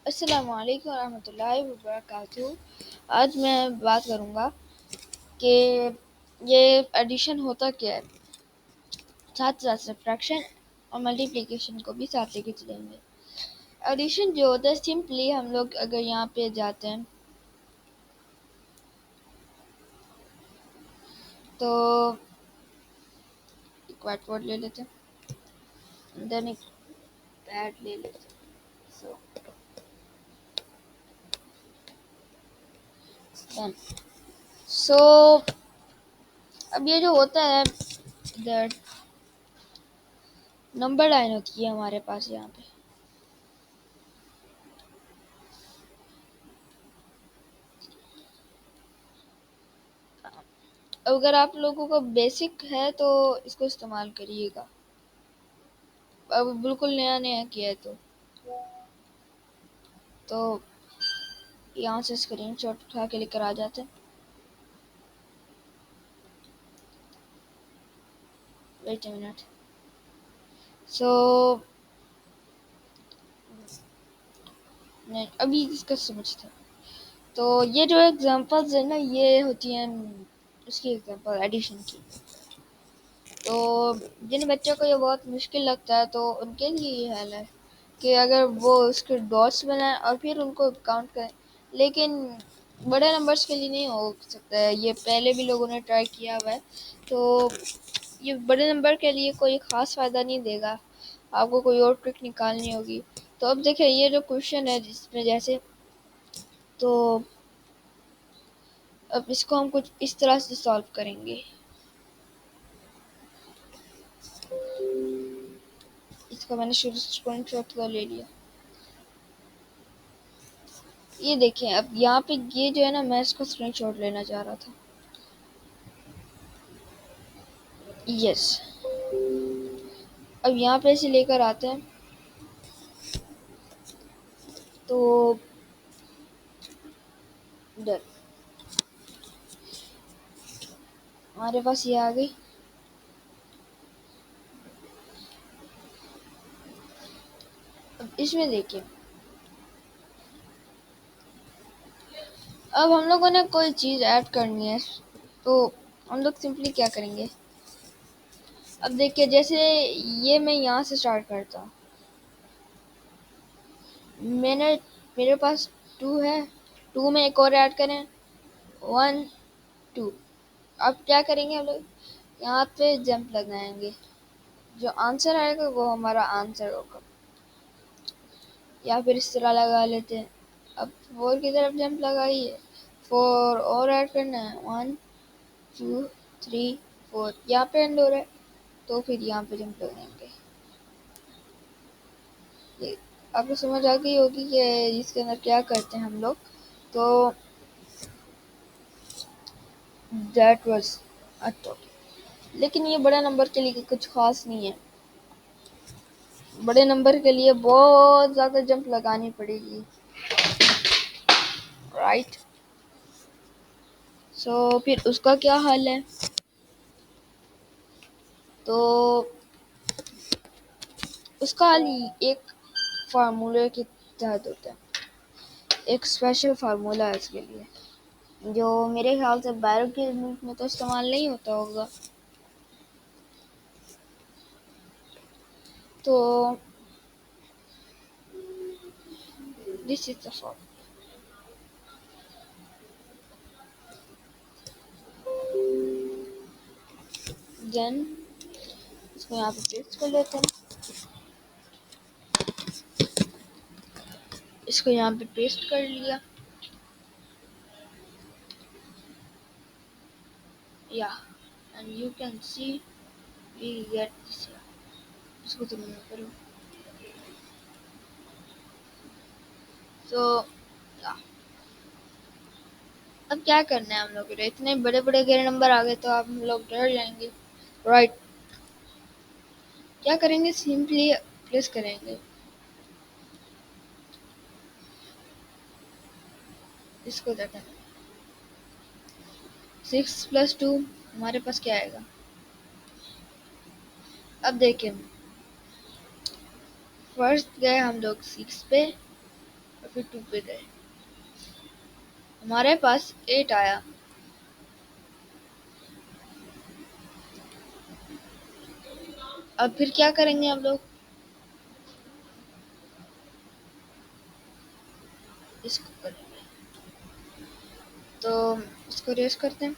अस्सलाम वालेकुम रहमतुल्लाहि व बरकातुहू। आज मैं बात करूँगा कि ये एडिशन होता क्या है, साथ साथ सब्ट्रैक्शन और मल्टीप्लिकेशन को भी साथ लेके चलेंगे। एडिशन जो होता है सिंपली हम लोग अगर यहाँ पे जाते हैं तो एक व्हाइट बोर्ड ले लेते हैं, देन एक पैड ले लेते हैं। सो अब ये जो होता है दैट नंबर लाइन होती है हमारे पास यहाँ पे। अगर आप लोगों को बेसिक है तो इसको इस्तेमाल करिएगा, अब बिल्कुल नया नया किया है तो यहाँ से स्क्रीनशॉट उठा के लेकर आ जाते हैं। Wait a minute. सो अभी इसका समझते हैं। तो ये जो एग्जांपल्स है ना, ये होती हैं उसकी एग्जांपल एडिशन की। तो जिन बच्चों को ये बहुत मुश्किल लगता है तो उनके लिए ये हाल है कि अगर वो उसके डॉट्स बनाएं और फिर उनको काउंट करें, लेकिन बड़े नंबर्स के लिए नहीं हो सकता है। ये पहले भी लोगों ने ट्राई किया हुआ है, तो ये बड़े नंबर के लिए कोई ख़ास फ़ायदा नहीं देगा, आपको कोई और ट्रिक निकालनी होगी। तो अब देखिए ये जो क्वेश्चन है जिसमें जैसे, तो अब इसको हम कुछ इस तरह से सॉल्व करेंगे। इसका मैंने शुरू स्क्रीनशॉट तो ले लिया। ये देखें, अब यहाँ पे ये जो है ना, मैं इसको स्क्रीनशॉट लेना चाह रहा था। यस, अब यहाँ पे इसे लेकर आते हैं तो डर हमारे पास ये आ गई। अब इसमें देखिए, अब हम लोगों ने कोई चीज़ ऐड करनी है तो हम लोग सिंपली क्या करेंगे। अब देखिए जैसे ये मैं यहाँ से स्टार्ट करता हूँ, मैंने मेरे पास 2 है, 2 में एक और ऐड करें 1 2। अब क्या करेंगे हम लोग, यहाँ पे जंप लगाएंगे, जो आंसर आएगा वो हमारा आंसर होगा। या फिर इस तरह लगा लेते हैं। अब 4 की तरफ जंप लगाइए, 4 और ऐड करना है 1 2 3 4, यहाँ पे एंड हो रहा है तो फिर यहाँ पे जंप लगाएंगे। ये आपको समझ आ गई होगी कि इसके अंदर क्या करते हैं हम लोग। तो दैट वाज अ टॉपिक। लेकिन ये बड़ा नंबर के लिए कुछ खास नहीं है, बड़े नंबर के लिए बहुत ज़्यादा जंप लगानी पड़ेगी, राइट। सो फिर उसका क्या हाल है, तो उसका हाल एक फार्मूले के तहत होता है। एक स्पेशल फार्मूला है उसके लिए, जो मेरे ख्याल से बायो के में तो इस्तेमाल नहीं होता होगा। तो this is the form. Then इसको यहाँ पे पेस्ट कर लेते हैं, इसको यहाँ पे पेस्ट कर लिया। या and you can see we get this. इसको तो मैं करूँ तो अब क्या करना है हम लोग को, इतने बड़े बड़े गैर नंबर आ गए तो आप हम लोग डर जाएंगे, राइट। क्या करेंगे, सिंपली प्लेस करेंगे इसको। देखा 6 + 2 हमारे पास क्या आएगा। अब देखिए फर्स्ट गए हम लोग 6 पे और फिर 2 पे गए, हमारे पास 8 आया। अब फिर क्या करेंगे हम लोग, इसको करेंगे, तो इसको रेस करते हैं।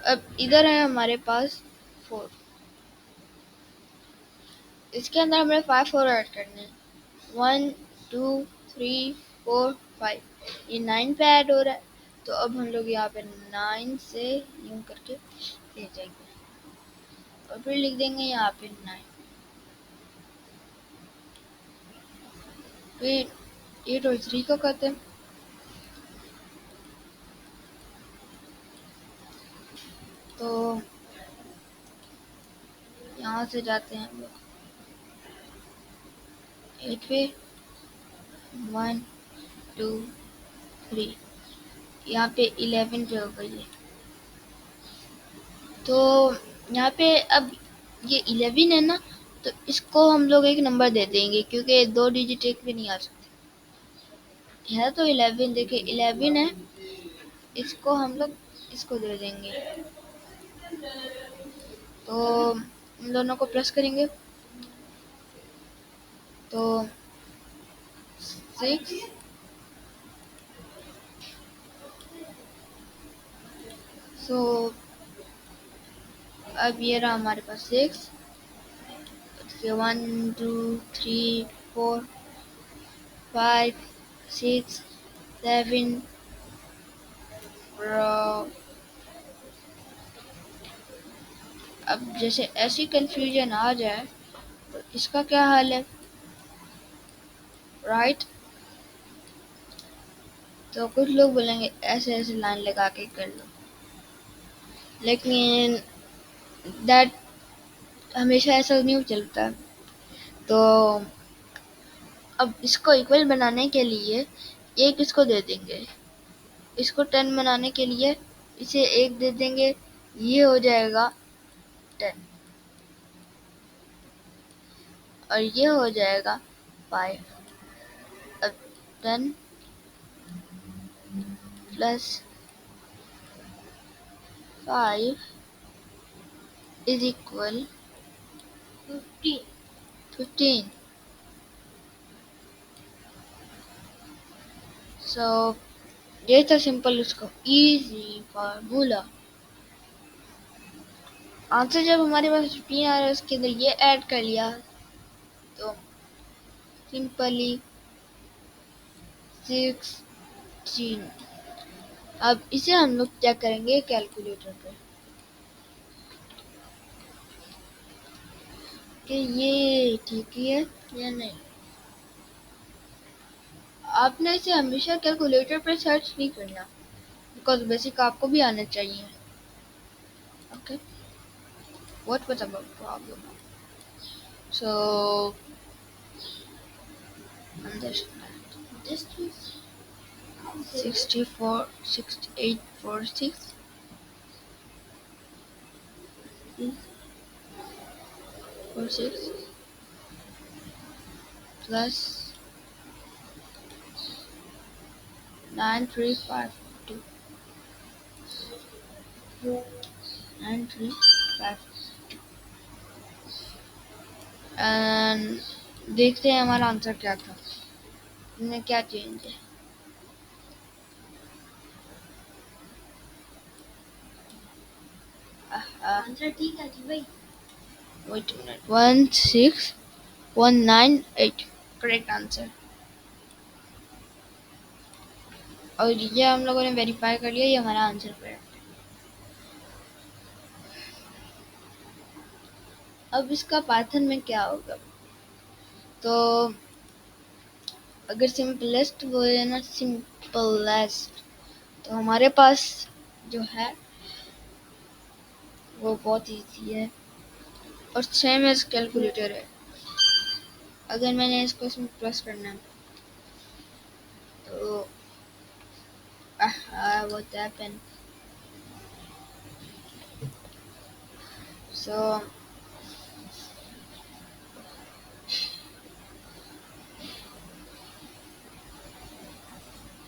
अब इधर है हमारे पास 4, इसके अंदर हमें 5 और ऐड करने हैं। 1 2 3 4 5, ये 9 पे ऐड हो रहा है, तो अब हम लोग यहाँ पे 9 से यूं करके ले जाएंगे और फिर लिख देंगे यहाँ पे 9। फिर 8 और 3 को करते हैं, तो यहाँ से जाते हैं हम लोग 8 पे, 1 2 3, यहाँ पे 11 पे हो गई है। तो यहाँ पे अब ये 11 है ना, तो इसको हम लोग एक नंबर दे देंगे क्योंकि 2 डिजिट एक भी नहीं आ सकते। है तो 11, देखिए 11 है, इसको हम लोग इसको दे देंगे, तो इन दोनों को प्रेस करेंगे तो 6, सो अब ये रहा हमारे पास 6, 1 2 3 4 5 6 7, अब जैसे ऐसी कंफ्यूजन आ जाए तो इसका क्या हाल है, राइट। तो कुछ लोग बोलेंगे ऐसे ऐसे लाइन लगा के कर लो, लेकिन दैट हमेशा ऐसा नहीं चलता। तो अब इसको इक्वल बनाने के लिए एक इसको दे देंगे, इसको 10 बनाने के लिए इसे एक दे देंगे, ये हो जाएगा 10 और ये हो जाएगा 5। अब 10 प्लस 5 इज इक्वल 15। सो ये था सिंपल उसका इजी फार्मूला। आंसर जब हमारे पास 15 आ रहा है, उसके अंदर ये ऐड कर लिया तो सिंपली 16। अब इसे हम लोग क्या करेंगे कैलकुलेटर पे कि ये ठीक ही है या नहीं। आपने इसे हमेशा कैलकुलेटर पे सर्च नहीं करना, बिकॉज बेसिक आपको भी आना चाहिए। Okay, what was about problem, so understand this is 64 68 46 46 plus 9352 9352 and देखते हैं हमारा आंसर क्या था, इनमें क्या चेंज है। आंसर ठीक है जी भाई, वेट मिनट, 16198 करेक्ट आंसर। और ये हम लोगों ने वेरीफाई कर लिया, ये हमारा आंसर करेक्ट है। अब इसका पाइथन में क्या होगा, तो अगर सिंपलेस्ट बोले ना, सिंपलेस्ट, तो हमारे पास जो है वो बहुत इजी है और सेम एज कैलकुलेटर है। अगर मैंने इसको इसमें प्रेस करना है तो what happened, so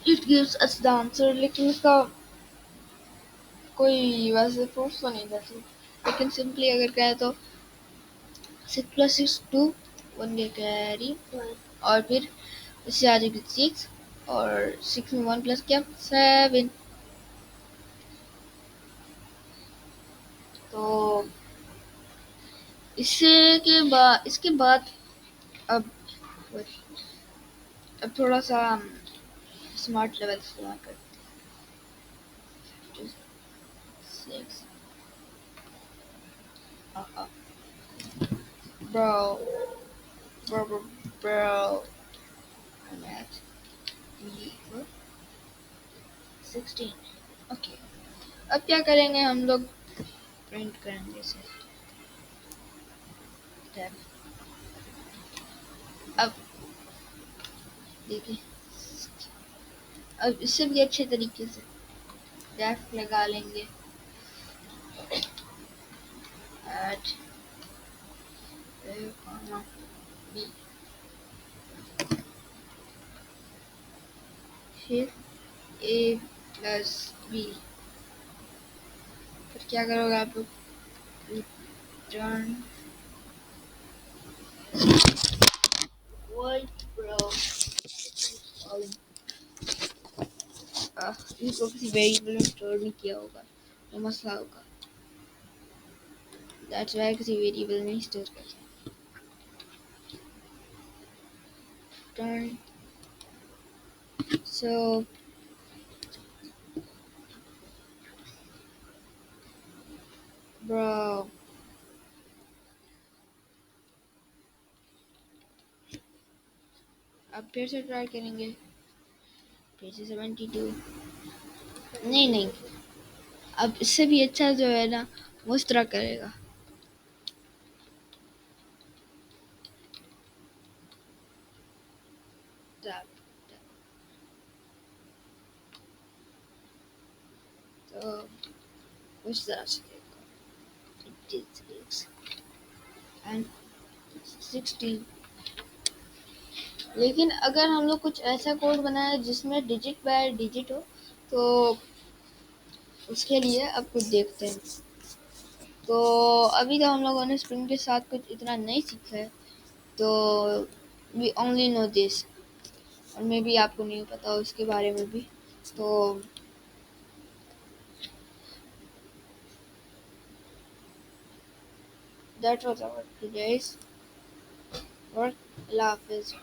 it gives us the answer, लेकिन इसका कोई वैसे प्रूफ तो नहीं देती। लेकिन सिंपली अगर कहें तो 6 + 6 2 1 के कैरी, और फिर इससे आ जाएगी 6, और 6 में 1 प्लस क्या 7। तो इसके बाद अब अब थोड़ा सा स्मार्ट लेवल इस्तेमाल करते हैं। 6 bro bro I'm at equal 16। Okay, अब क्या करेंगे हम लोग, प्रिंट करेंगे इसे। टैब। अब देखिए, अब इससे भी अच्छे तरीके से डेफ लगा लेंगे। एट बी, फिर ए प्लस बी, फिर क्या करोगे आप लोग, रिटर्न व्हाट ब्रो। इसको किसी वेरिएबल में स्टोर नहीं किया होगा तो मसला होगा, दैट्स वाई किसी वेरिएबल में स्टोर करते हैं। Turn, so bro, अब फिर से ट्राई करेंगे, फिर से 72। नहीं नहीं, अब इससे भी अच्छा जो है ना वो इस तरह करेगा। टैप टैप, तो उस तरह से करेगा। 56 एंड 16। लेकिन अगर हम लोग कुछ ऐसा कोड बनाए जिसमें डिजिट बाय डिजिट हो, तो उसके लिए अब कुछ देखते हैं। तो अभी तो हम लोगों ने स्प्रिंग के साथ कुछ इतना नहीं सीखा है, तो वी ओनली नो दिस, और मे भी आपको नहीं पता उसके बारे में भी। तो that was our today's work. अल्लाह हाफिज़।